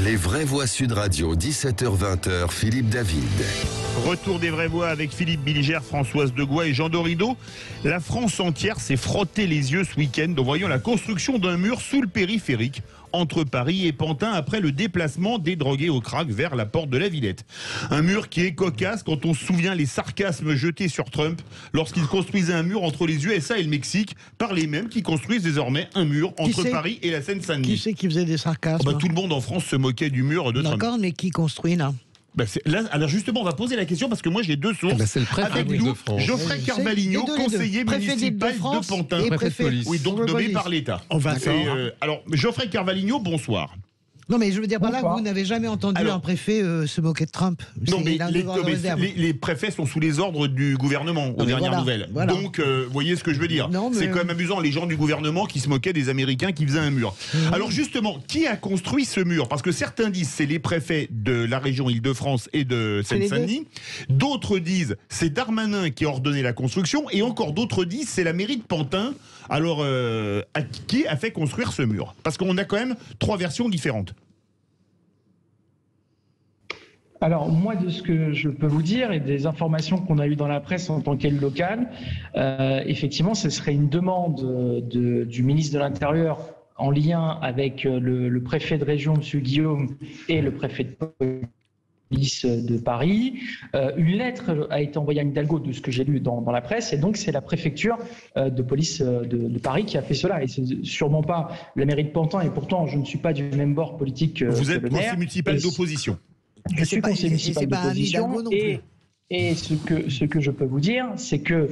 Les vraies voix Sud Radio, 17h-20h, Philippe David. Retour des vraies voix avec Philippe Bilger, Françoise Degois et Jean Dorido. La France entière s'est frotté les yeux ce week-end en voyant la construction d'un mur sous le périphérique entre Paris et Pantin après le déplacement des drogués au crack vers la porte de la Villette. Un mur qui est cocasse quand on se souvient les sarcasmes jetés sur Trump lorsqu'il construisait un mur entre les USA et le Mexique par les mêmes qui construisent désormais un mur entre Paris et la Seine-Saint-Denis. Qui c'est qui faisait des sarcasmes? Tout le monde en France se moquait du mur de Trump. D'accord, mais qui construit là? Là, alors justement, on va poser la question parce que moi j'ai deux sources. C'est le préfet avec nous, de France. Geoffrey Carvalho, conseiller municipal de Pantin. Et préfet de police. Oui, donc nommé par l'État. On va alors, Geoffrey Carvalho, bonsoir. Non, mais je veux dire par là que vous n'avez jamais entendu un préfet se moquer de Trump. Non, mais les préfets sont sous les ordres du gouvernement, aux dernières nouvelles. Voilà. Donc, vous voyez ce que je veux dire. C'est quand même amusant, les gens du gouvernement qui se moquaient des Américains qui faisaient un mur. Alors justement, qui a construit ce mur? Parce que certains disent c'est les préfets de la région Île-de-France et de Seine-Saint-Denis. D'autres disent c'est Darmanin qui a ordonné la construction. Et encore d'autres disent c'est la mairie de Pantin. Alors, qui a fait construire ce mur? Parce qu'on a quand même trois versions différentes. Alors moi, de ce que je peux vous dire et des informations qu'on a eues dans la presse en tant qu'élu local, effectivement, ce serait une demande du ministre de l'Intérieur en lien avec le préfet de région, M. Guillaume, et le préfet de police de Paris. Une lettre a été envoyée à Hidalgo de ce que j'ai lu dans la presse, et donc c'est la préfecture de police de Paris qui a fait cela, et c'est sûrement pas la mairie de Pantin, et pourtant je ne suis pas du même bord politique que vous êtes le maire. conseiller municipal d'opposition. Je suis conseiller municipal d'opposition, et ce que je peux vous dire, c'est que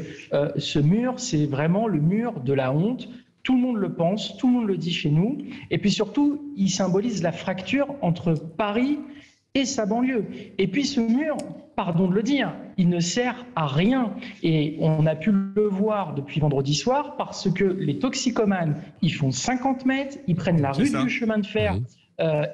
ce mur, c'est vraiment le mur de la honte. Tout le monde le pense, tout le monde le dit chez nous, et puis surtout, il symbolise la fracture entre Paris et sa banlieue. Et puis ce mur, pardon de le dire, il ne sert à rien. Et on a pu le voir depuis vendredi soir, parce que les toxicomanes, ils font 50 mètres, ils prennent la rue du chemin de fer,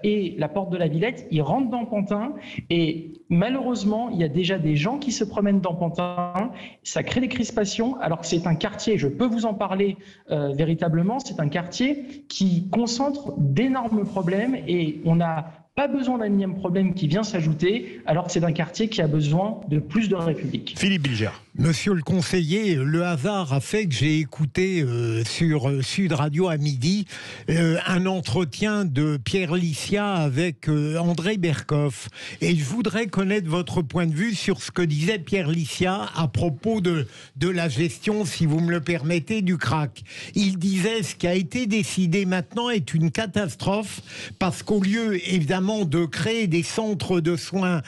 et la porte de la Villette, ils rentrent dans Pantin, et malheureusement, il y a déjà des gens qui se promènent dans Pantin, ça crée des crispations, alors que c'est un quartier, je peux vous en parler véritablement, c'est un quartier qui concentre d'énormes problèmes, et on n'a pas besoin d'un énième problème qui vient s'ajouter, alors que c'est un quartier qui a besoin de plus de République. Philippe Bilger. Monsieur le conseiller, le hasard a fait que j'ai écouté sur Sud Radio à midi un entretien de Pierre Lissia avec André Berkoff. Et je voudrais connaître votre point de vue sur ce que disait Pierre Lissia à propos de la gestion, si vous me le permettez, du crack. Il disait ce qui a été décidé maintenant est une catastrophe, parce qu'au lieu, évidemment, de créer des centres de soins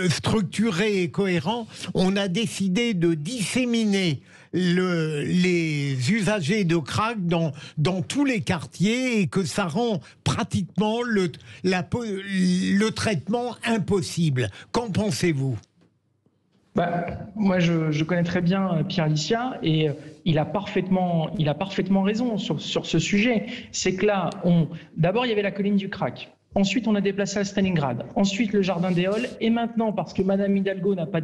structurés et cohérents, on a décidé de disséminer les usagers de crack dans tous les quartiers, et que ça rend pratiquement le traitement impossible. Qu'en pensez-vous? Moi, je connais très bien Pierre Lissia, et il a parfaitement raison sur ce sujet. C'est que là, d'abord, il y avait la colline du crack. Ensuite, on a déplacé à Stalingrad. Ensuite, le jardin des Halles. Et maintenant, parce que Madame Hidalgo n'a pas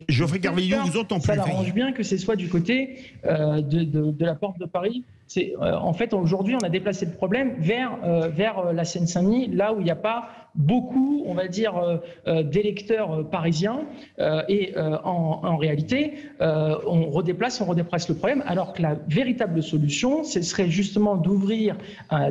Geoffrey Carvalho vous entend plus. Ça l'arrange bien que ce soit du côté de la porte de Paris. En fait, aujourd'hui, on a déplacé le problème vers la Seine-Saint-Denis, là où il n'y a pas beaucoup, on va dire, d'électeurs parisiens. Et en réalité, on redéplace le problème, alors que la véritable solution, ce serait justement d'ouvrir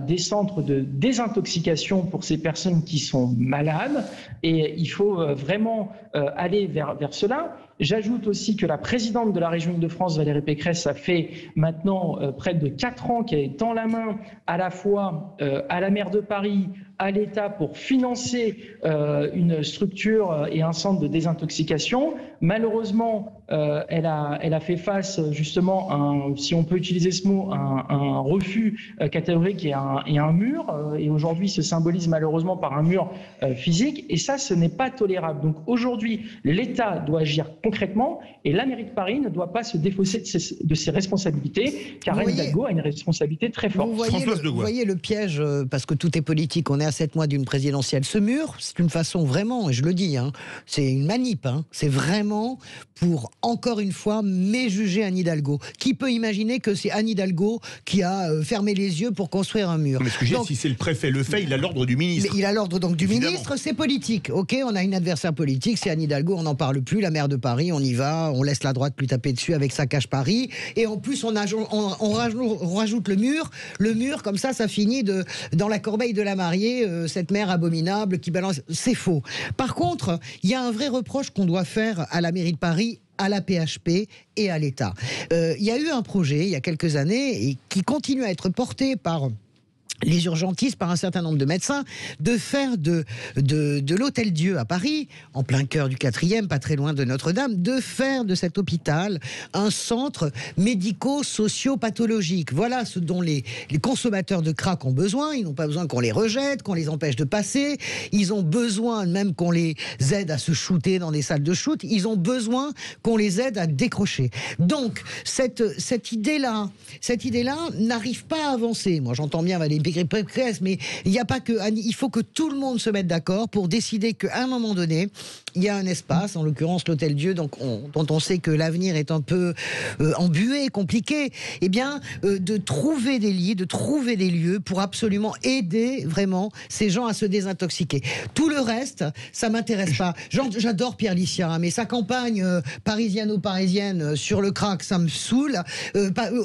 des centres de désintoxication pour ces personnes qui sont malades. Et il faut vraiment aller vers cela. J'ajoute aussi que la présidente de la région Île-de-France, Valérie Pécresse, a fait maintenant près de 4 ans qu'elle tend la main à la fois à la maire de Paris, à l'État pour financer une structure et un centre de désintoxication. Malheureusement, elle a fait face justement, si on peut utiliser ce mot, un refus catégorique et un mur. Et aujourd'hui, se symbolise malheureusement par un mur physique. Et ça, ce n'est pas tolérable. Donc aujourd'hui, l'État doit agir concrètement, et la mairie de Paris ne doit pas se défausser de ses responsabilités, car Anne Hidalgo a une responsabilité très forte. Vous voyez le piège, parce que tout est politique. On est à 7 mois d'une présidentielle. Ce mur, c'est une façon vraiment, et je le dis, c'est une manip, c'est vraiment pour, encore une fois, méjuger Anne Hidalgo. Qui peut imaginer que c'est Anne Hidalgo qui a fermé les yeux pour construire un mur? Mais excusez, si c'est le préfet le fait, il a l'ordre du ministre. Il a l'ordre donc du Évidemment. ministre, c'est politique. Ok, on a une adversaire politique, c'est Anne Hidalgo, on n'en parle plus, la maire de Paris, on y va, on laisse la droite lui taper dessus avec sa cache Paris, et en plus on rajoute le mur, comme ça finit dans la corbeille de la mariée, cette mère abominable qui balance. C'est faux. Par contre, il y a un vrai reproche qu'on doit faire à la mairie de Paris, à la PHP et à l'État. Il y a eu un projet, il y a quelques années, et qui continue à être porté par les urgentistes, par un certain nombre de médecins, de faire de l'Hôtel-Dieu à Paris, en plein cœur du 4e, pas très loin de Notre-Dame, de faire de cet hôpital un centre médico-socio-pathologique. Voilà ce dont les consommateurs de crack ont besoin. Ils n'ont pas besoin qu'on les rejette, qu'on les empêche de passer. Ils ont besoin même qu'on les aide à se shooter dans des salles de shoot. Ils ont besoin qu'on les aide à décrocher. Donc, cette idée-là n'arrive pas à avancer. Moi, j'entends bien Valérie Pécresse, mais il n'y a pas que il faut que tout le monde se mette d'accord pour décider qu'à un moment donné, il y a un espace, en l'occurrence l'Hôtel-Dieu, dont on sait que l'avenir est un peu embué, compliqué, eh bien, de trouver des lits, de trouver des lieux pour absolument aider vraiment ces gens à se désintoxiquer. Tout le reste, ça m'intéresse pas. J'adore Pierre Lissia, mais sa campagne parisienne sur le crack, ça me saoule.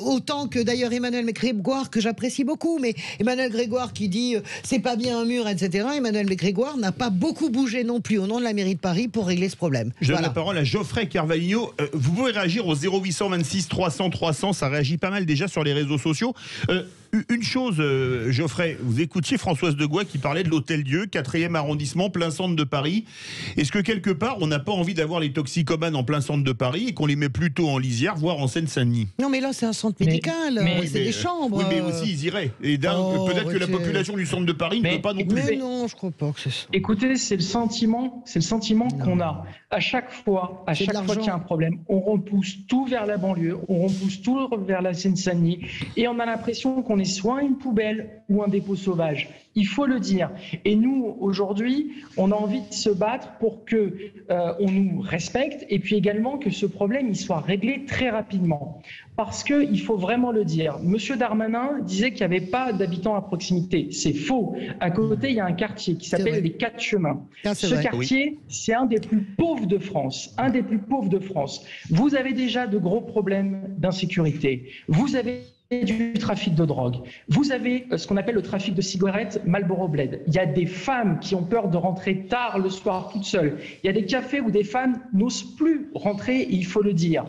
Autant que d'ailleurs Emmanuel Grégoire, que j'apprécie beaucoup, mais Emmanuel Grégoire qui dit c'est pas bien un mur, etc. Emmanuel Grégoire n'a pas beaucoup bougé non plus au nom de la mairie de Paris pour régler ce problème. Je donne la parole à Geoffrey Carvalho. Vous pouvez réagir au 0826 300 300, ça réagit pas mal déjà sur les réseaux sociaux. Une chose, Geoffrey, vous écoutiez Françoise Degois qui parlait de l'Hôtel-Dieu, 4e arrondissement, plein centre de Paris. Est-ce que quelque part, on n'a pas envie d'avoir les toxicomanes en plein centre de Paris et qu'on les met plutôt en lisière, voire en Seine-Saint-Denis? Non, mais là, c'est un centre médical, c'est des chambres. Oui, mais aussi, ils iraient. Et peut-être que la population du centre de Paris ne peut pas non plus. Mais non, je crois pas que c'est ça. Écoutez, c'est le sentiment qu'on a. À chaque fois qu'il y a un problème, on repousse tout vers la banlieue, on repousse tout vers la Seine-Saint-Denis, et on a l'impression qu'on est soit une poubelle ou un dépôt sauvage. Il faut le dire. Et nous, aujourd'hui, on a envie de se battre pour que on nous respecte et puis également que ce problème il soit réglé très rapidement. Parce qu'il faut vraiment le dire. Monsieur Darmanin disait qu'il n'y avait pas d'habitants à proximité. C'est faux. À côté, il y a un quartier qui s'appelle les 4 Chemins. Ce quartier, c'est un des plus pauvres de France. Un des plus pauvres de France. Vous avez déjà de gros problèmes d'insécurité. Vous avez du trafic de drogue. Vous avez ce qu'on appelle le trafic de cigarettes Marlboro Bled. Il y a des femmes qui ont peur de rentrer tard le soir toutes seules. Il y a des cafés où des femmes n'osent plus rentrer, il faut le dire.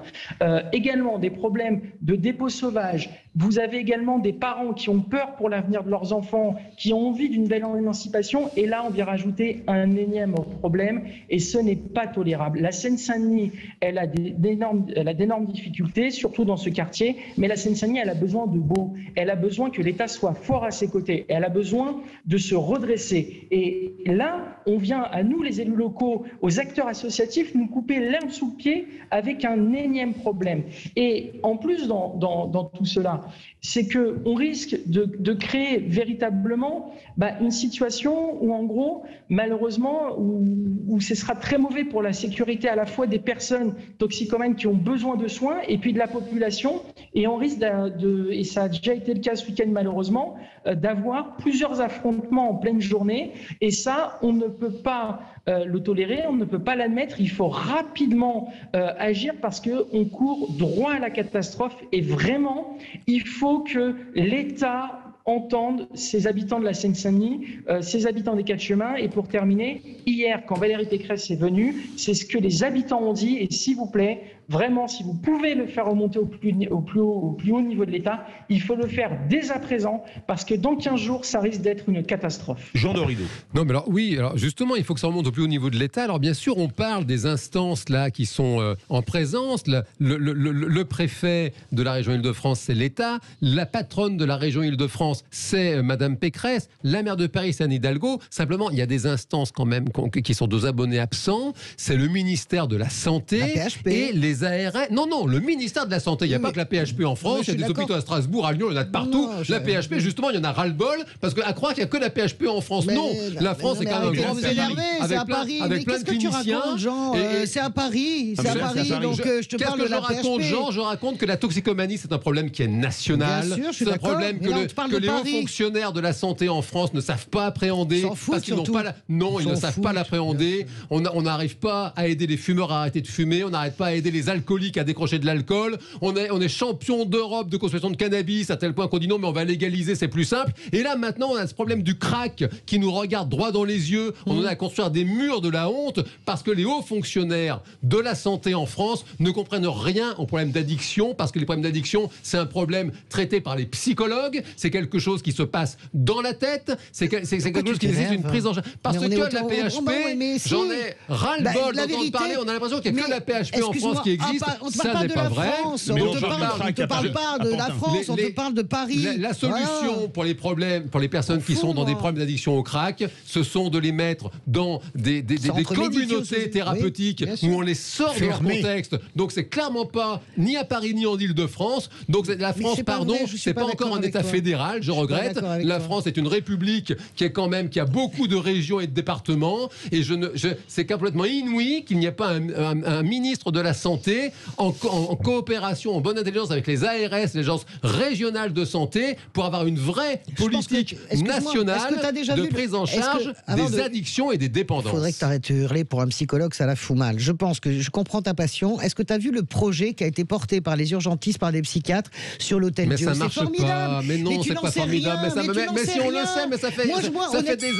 Également des problèmes de dépôts sauvages. Vous avez également des parents qui ont peur pour l'avenir de leurs enfants, qui ont envie d'une belle émancipation. Et là, on vient rajouter un énième problème et ce n'est pas tolérable. La Seine-Saint-Denis, elle a d'énormes difficultés, surtout dans ce quartier. Mais la Seine-Saint-Denis, elle a besoin de beau. Elle a besoin que l'État soit fort à ses côtés. Elle a besoin de se redresser. Et là, on vient à nous, les élus locaux, aux acteurs associatifs, nous couper l'herbe sous le pied avec un énième problème. Et en plus, dans tout cela, c'est qu'on risque de créer véritablement une situation où, en gros, malheureusement, où ce sera très mauvais pour la sécurité à la fois des personnes toxicomanes qui ont besoin de soins et puis de la population. Et on risque et ça a déjà été le cas ce week-end malheureusement, d'avoir plusieurs affrontements en pleine journée. Et ça, on ne peut pas le tolérer, on ne peut pas l'admettre. Il faut rapidement agir parce qu'on court droit à la catastrophe. Et vraiment, il faut que l'État entende ces habitants de la Seine-Saint-Denis, ces habitants des 4 Chemins. Et pour terminer, hier, quand Valérie Pécresse est venue, c'est ce que les habitants ont dit. Et s'il vous plaît, vraiment, si vous pouvez le faire remonter au plus haut niveau de l'État, il faut le faire dès à présent, parce que dans 15 jours, ça risque d'être une catastrophe. Jean Dorido. Non, mais alors justement, il faut que ça remonte au plus haut niveau de l'État. Alors bien sûr, on parle des instances là qui sont en présence. Le préfet de la région Île-de-France, c'est l'État. La patronne de la région Île-de-France, c'est Madame Pécresse. La maire de Paris, c'est Anne Hidalgo. Simplement, il y a des instances quand même qui sont deux abonnés absents. C'est le ministère de la Santé la PHP. et les les ARS. Non, le ministère de la Santé. Il n'y a pas que la PHP en France. Il y a des hôpitaux à Strasbourg, à Lyon, il y en a de partout. La PHP, justement, il y en a ras-le-bol. Parce qu'à croire qu'il n'y a que la PHP en France. Non, la France est quand même un grand pays. C'est à Paris. Mais qu'est-ce que tu racontes, Jean? C'est à Paris. C'est à Paris. Donc je te parle de la PHP. Qu'est-ce que je raconte, Jean? Je raconte que la toxicomanie, c'est un problème qui est national. C'est un problème que les hauts fonctionnaires de la santé en France ne savent pas appréhender. Parce qu'ils n'ont pas ils ne savent pas l'appréhender. On n'arrive pas à aider les fumeurs à arrêter de fumer. On n'arrête pas à aider les alcooliques à décrocher de l'alcool. On est champion d'Europe de consommation de cannabis à tel point qu'on dit non, mais on va légaliser, c'est plus simple. Et là, maintenant, on a ce problème du crack qui nous regarde droit dans les yeux. On en a à construire des murs de la honte parce que les hauts fonctionnaires de la santé en France ne comprennent rien aux problèmes d'addiction, parce que les problèmes d'addiction, c'est un problème traité par les psychologues. C'est quelque chose qui se passe dans la tête. C'est quelque chose qui nécessite une prise en charge. Parce que la PHP, j'en ai ras-le-bol d'entendre parler. On a l'impression qu'il n'y a que la PHP en France qui existe. Ça n'est pas vrai. On ne te parle pas de la France, on te parle de Paris. La solution pour les problèmes, pour les personnes qui sont dans des problèmes d'addiction au crack, ce sont de les mettre dans des communautés thérapeutiques où on les sort de leur contexte. Donc c'est clairement pas ni à Paris ni en Île-de-France. Donc la France, pardon, c'est pas encore un État fédéral, je regrette. La France est une république qui a beaucoup de régions et de départements. Et c'est complètement inouï qu'il n'y ait pas un ministre de la Santé en coopération, en bonne intelligence avec les ARS, les agences régionales de santé, pour avoir une vraie politique nationale de prise en charge des addictions et des dépendances. Il faudrait que tu arrêtes de hurler pour un psychologue, ça la fout mal. Je pense que je comprends ta passion. Est-ce que tu as vu le projet qui a été porté par les urgentistes, par des psychiatres sur l'Hôtel Dieu? Mais ça marche pas. Mais non, c'est pas formidable. Mais si on le sait, mais ça fait des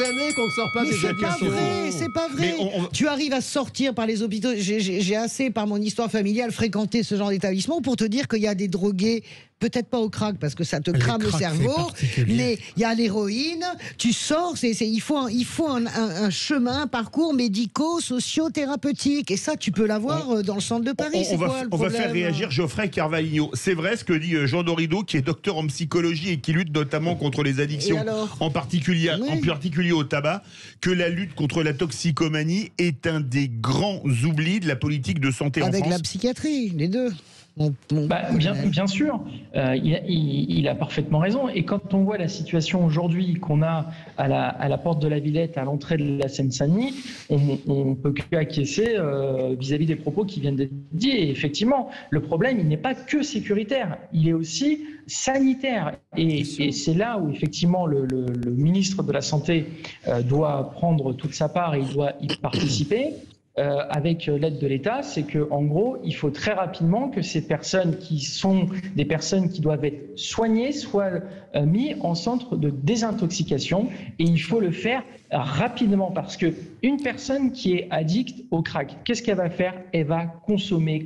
années qu'on ne sort pas des addictions. C'est pas vrai. Tu arrives à sortir par les hôpitaux. J'ai assez, par mon histoire familiale, fréquenté ce genre d'établissement pour te dire qu'il y a des drogués. Peut-être pas au crack parce que ça te crame le cerveau, mais il y a l'héroïne, tu sors, il faut un chemin, un parcours médico-socio-thérapeutique, et ça tu peux l'avoir dans le centre de Paris. On va faire réagir Geoffrey Carvalho. C'est vrai ce que dit Jean Dorido, qui est docteur en psychologie et qui lutte notamment contre les addictions, en particulier au tabac, que la lutte contre la toxicomanie est un des grands oublis de la politique de santé en France. Avec la psychiatrie, les deux. Bien sûr, il a parfaitement raison. Et quand on voit la situation aujourd'hui qu'on a à la porte de la Villette, à l'entrée de la Seine-Saint-Denis, on ne peut qu'acquiescer vis-à-vis des propos qui viennent d'être dits. Et effectivement, le problème, il n'est pas que sécuritaire, il est aussi sanitaire. Et c'est là où effectivement le ministre de la Santé doit prendre toute sa part et il doit y participer. Avec l'aide de l'État, c'est que en gros, il faut très rapidement que ces personnes qui sont des personnes qui doivent être soignées soient mises en centre de désintoxication, et il faut le faire rapidement, parce que une personne qui est addicte au crack, qu'est-ce qu'elle va faire? Elle va consommer,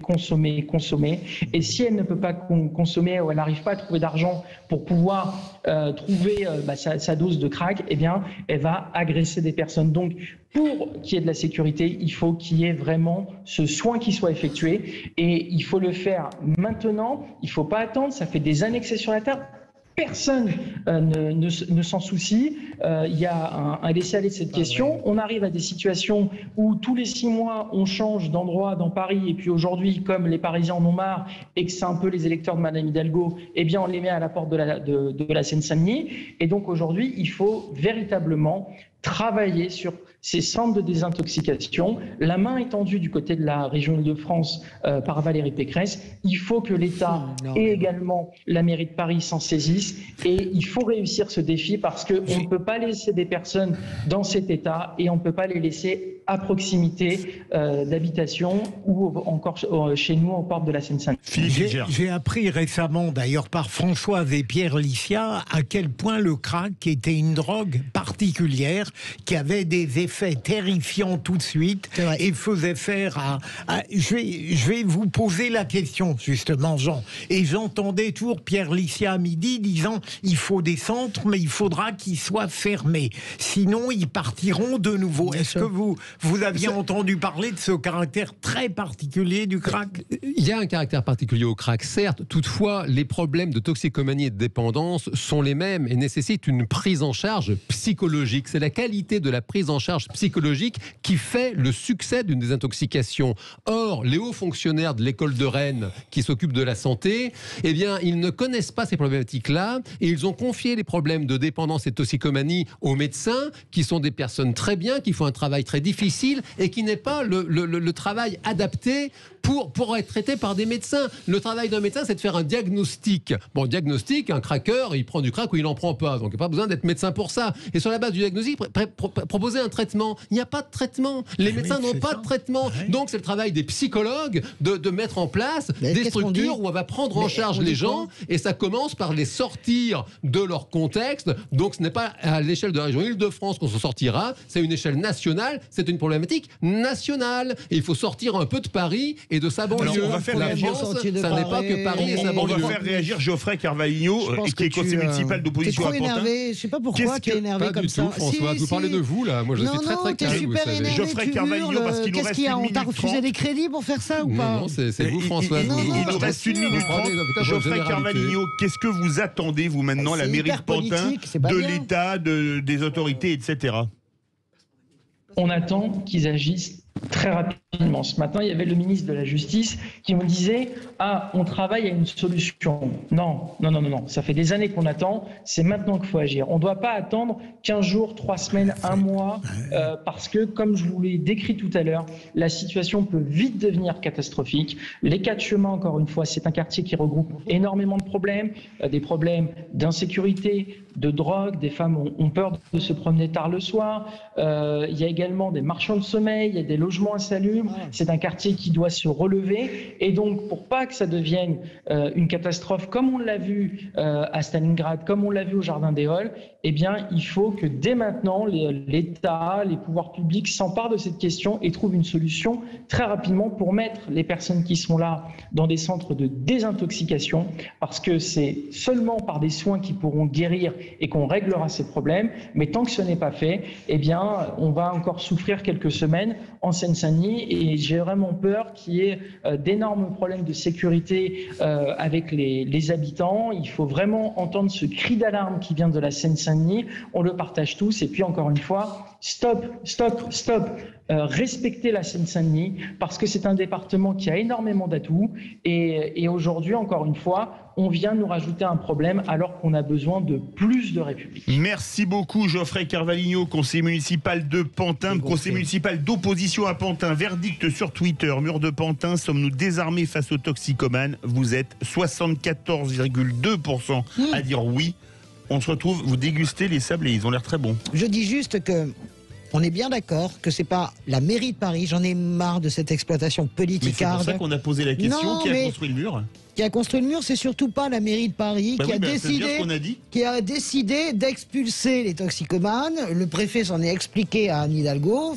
et si elle ne peut pas consommer, ou elle n'arrive pas à trouver d'argent pour pouvoir trouver sa dose de crack, eh bien, elle va agresser des personnes. Donc, pour qu'il y ait de la sécurité, il faut qu'il y ait vraiment ce soin qui soit effectué, et il faut le faire maintenant. Il ne faut pas attendre, ça fait des années que c'est sur la table. Personne ne s'en soucie. Il y a un laisser-aller de cette question. On arrive à des situations où tous les 6 mois, on change d'endroit dans Paris. Et puis aujourd'hui, comme les Parisiens en ont marre et que c'est un peu les électeurs de Madame Hidalgo, eh bien, on les met à la porte de la Seine-Saint-Denis. Et donc aujourd'hui, il faut véritablement travailler sur ces centres de désintoxication. La main est tendue du côté de la région Île-de-France par Valérie Pécresse. Il faut que l'État et également la mairie de Paris s'en saisissent, et il faut réussir ce défi, parce qu'on ne peut pas laisser des personnes dans cet état, et on ne peut pas les laisser à proximité d'habitation ou encore chez nous aux portes de la Seine-Saint-Denis. J'ai appris récemment, d'ailleurs par Françoise et Pierre Licia, à quel point le crack était une drogue particulière qui avait des effets terrifiants tout de suite et faisait faire je vais vous poser la question justement, Jean, et j'entendais toujours Pierre Licia à midi disant il faut des centres, mais il faudra qu'ils soient fermés, sinon ils partiront de nouveau. Est-ce que vous Vous aviez entendu parler de ce caractère très particulier du crack? Il y a un caractère particulier au crack, certes. Toutefois, les problèmes de toxicomanie et de dépendance sont les mêmes et nécessitent une prise en charge psychologique. C'est la qualité de la prise en charge psychologique qui fait le succès d'une désintoxication. Or, les hauts fonctionnaires de l'école de Rennes qui s'occupent de la santé, eh bien, ils ne connaissent pas ces problématiques-là et ils ont confié les problèmes de dépendance et de toxicomanie aux médecins qui sont des personnes très bien, qui font un travail très difficile et qui n'est pas le travail adapté pour être traité par des médecins. Le travail d'un médecin, c'est de faire un diagnostic. Bon, diagnostic, un craqueur, il prend du crack ou il n'en prend pas. Donc, il n'y a pas besoin d'être médecin pour ça. Et sur la base du diagnostic, proposer un traitement. Il n'y a pas de traitement. Les médecins n'ont pas de traitement. Ouais. Donc, c'est le travail des psychologues de mettre en place des structures où on va prendre en charge les gens. Et ça commence par les sortir de leur contexte. Donc, ce n'est pas à l'échelle de la région Île-de-France qu'on s'en sortira. C'est une échelle nationale. C'est une problématique nationale. Et il faut sortir un peu de Paris et de sa banlieue. On va faire réagir. Ça n'est pas que Paris et sa banlieue. On va faire réagir Geoffrey Carvalho, qui est conseiller municipal d'opposition à Pantin. Je sais pas pourquoi tu es énervé comme ça. Pas du tout, François. Vous parlez de vous, là. Moi, je suis très, très calme, vous savez. Geoffrey Carvalho, parce qu'il nous reste 1 minute 30. On t'a refusé des crédits pour faire ça ou pas? Non, c'est vous, François. Il nous reste 1 minute 30. Geoffrey Carvalho, qu'est-ce que vous attendez, vous, maintenant, la mairie de Pantin, de l'État, des autorités, etc.? On attend qu'ils agissent très rapidement. Ce matin, il y avait le ministre de la Justice qui me disait « Ah, on travaille à une solution ». Non. Ça fait des années qu'on attend. C'est maintenant qu'il faut agir. On ne doit pas attendre 15 jours, 3 semaines, 1 mois, parce que, comme je vous l'ai décrit tout à l'heure, la situation peut vite devenir catastrophique. Les 4 chemins, encore une fois, c'est un quartier qui regroupe énormément de problèmes, des problèmes d'insécurité, de drogue, des femmes ont peur de se promener tard le soir. Il y a également des marchands de sommeil, il y a des logements insalubres. C'est un quartier qui doit se relever. Et donc, pour pas que ça devienne une catastrophe, comme on l'a vu à Stalingrad, comme on l'a vu au Jardin des Halles, eh bien, il faut que dès maintenant, l'État, les pouvoirs publics s'emparent de cette question et trouvent une solution très rapidement pour mettre les personnes qui sont là dans des centres de désintoxication, parce que c'est seulement par des soins qui pourront guérir et qu'on réglera ces problèmes. Mais tant que ce n'est pas fait, eh bien, on va encore souffrir quelques semaines en Seine-Saint-Denis et j'ai vraiment peur qu'il y ait d'énormes problèmes de sécurité avec les habitants. Il faut vraiment entendre ce cri d'alarme qui vient de la Seine-Saint-Denis. On le partage tous et puis encore une fois, stop. Respecter la Seine-Saint-Denis parce que c'est un département qui a énormément d'atouts et aujourd'hui, encore une fois, on vient nous rajouter un problème alors qu'on a besoin de plus de République. Merci beaucoup Geoffrey Carvalho, conseiller municipal de Pantin, conseiller municipal d'opposition à Pantin. Verdict sur Twitter, mur de Pantin, sommes-nous désarmés face aux toxicomanes? Vous êtes 74,2% à dire oui. On se retrouve, vous dégustez les sablés, ils ont l'air très bons. Je dis juste que on est bien d'accord que c'est pas la mairie de Paris, j'en ai marre de cette exploitation politicarde. Mais c'est pour ça qu'on a posé la question, qui a construit le mur? Qui a construit le mur, c'est surtout pas la mairie de Paris qui a décidé d'expulser les toxicomanes. Le préfet s'en est expliqué à Anne Hidalgo.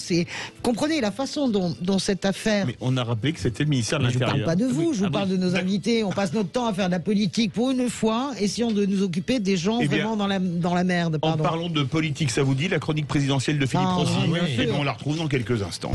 Comprenez la façon dont cette affaire... Mais on a rappelé que c'était le ministère de l'Intérieur. Je ne parle pas de vous, je vous parle de nos invités. On passe notre temps à faire de la politique pour une fois. Essayons de nous occuper des gens vraiment dans la merde. Pardon. En parlant de politique, ça vous dit, la chronique présidentielle de Philippe Rossi? Oui. Et on la retrouve dans quelques instants.